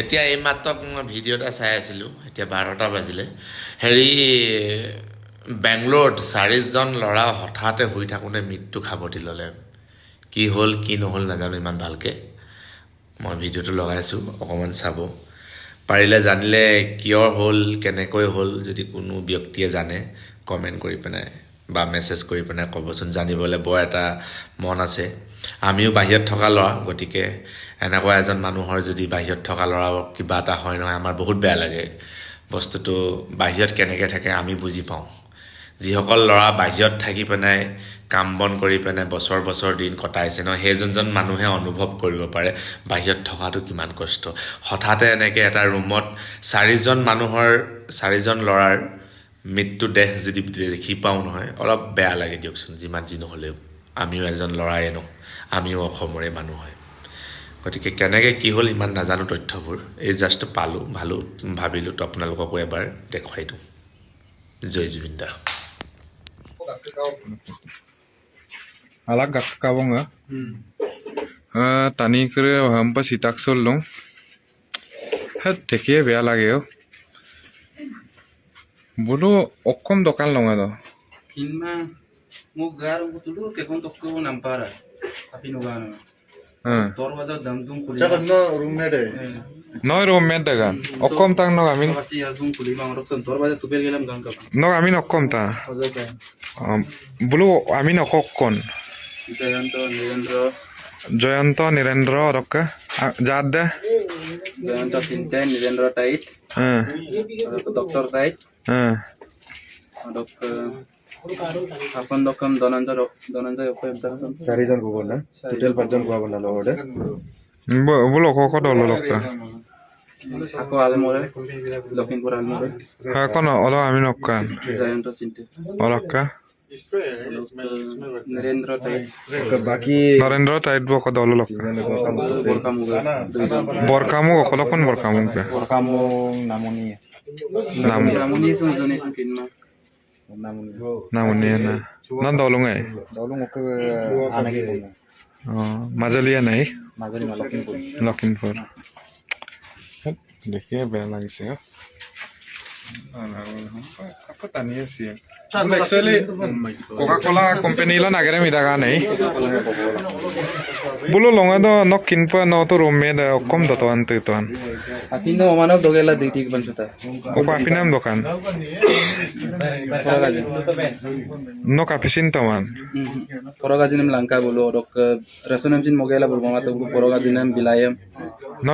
এতিয়া এই মাত্ৰ মই ভিডিঅ' এটা চাই আছিলোঁ এতিয়া 12টা বাজিলে হেৰি বেংগলোৰত 4জন ল'ৰা হঠাতে শুই থাকোঁতে মৃত্যু সাৱটি ল'লে কি হ'ল কি নহ'ল নাজানো ইমান ভালকৈ মই ভিডিঅ'টো লগাইছোঁ অকণমান চাব পাৰিলে জানিলে কিয় হ'ল কেনেকৈ হ'ল যদি কোনো ব্যক্তিয়ে জানে কমেণ্ট কৰি পেলাই বা মেছেজ কৰি পেলাই ক'বচোন জানিবলৈ বৰ এটা মন আছে আমিও বাহিৰত থকা ল'ৰা গতিকে এনেকুৱা এজন মানুহৰ যদি বাহিৰত থকা ল'ৰা কিবা এটা হয় নহয় আমাৰ বহুত বেয়া লাগে বস্তুটো বাহিৰত কেনেকৈ থাকে আমি বুজি পাওঁ যিসকল ল'ৰা বাহিৰত থাকি পেলাই কাম বন কৰি পেলাই বছৰ বছৰ দিন কটাইছে ন সেইজন মানুহে অনুভৱ কৰিব পাৰে বাহিৰত থকাটো কিমান কষ্ট হঠাতে এনেকৈ এটা ৰুমত 4জন ল'ৰাৰ মৃত্যু দেহ যদি দেখি পাওঁ নহয় অলপ বেয়া লাগে দিয়কচোন যিমান যি নহ'লেও আমিও এজন ল'ৰাই ন আমিও অসমৰে মানুহ হয় গতিকে কেনেকৈ কি হ'ল ইমান নাজানো তথ্যবোৰ এই জাষ্ট পালোঁ ভাবিলোঁ তো আপোনালোককো এবাৰ দেখুৱাই দিওঁ জয় জুবিন দা Alag gak kawong ya? Tani kere hampa sitak sol dong. Het tekiye beya lage yo. Bulu okkom dokan longa do. Kinma mo gar ko tulo ke kon tokko nampara. Api no gana. Dorwaja damdum kuli. Jangan no roommate. Noi roommate dagan. Okkom tang no amin. Kasi azum kuli ma rokson dorwaja tubel gelam gan ka. No amin okkom ta. Ojo ka. Bulu amin okkon. Jayanto Nirendra Rokka Jadda Jayanto Sinten Nirendra Tait. Doktor Tait. Apon dokam Donanjay Okoy Abdalson. 4জন কোবল না total 5জন কোয়া বলা লওড়ে Bulu okko dolo lokka. Ako Almore Lokhinpur Almore. Ha kono olo amin okkan. Jayanto Sinten. Olokka. Nirendra Tait. বাকি Narendra Tait boko dolo lokka. Borkamu. Borkamu okolokon borkamu ke. কামো নামনি Ramuni sun joni sun kinma. নামনি Namuni na. Nan dolo ngai. দলং ওকে আনাকে Majalia nai. মাজলি লখিমপুর লখিমপুর দেখিয়ে বেয়া লাগিছে apa tanya sih actually Coca-Cola company lo nagare midaga nei bulu longa do nok kinpa no to roommate okkom do toan tu toan Api no mano dogela diti banchuta. opa pinam dokan nok apisin toman Porogajinem langka bolo rok resonamjin mogela bulmama to porogajinem bilayem no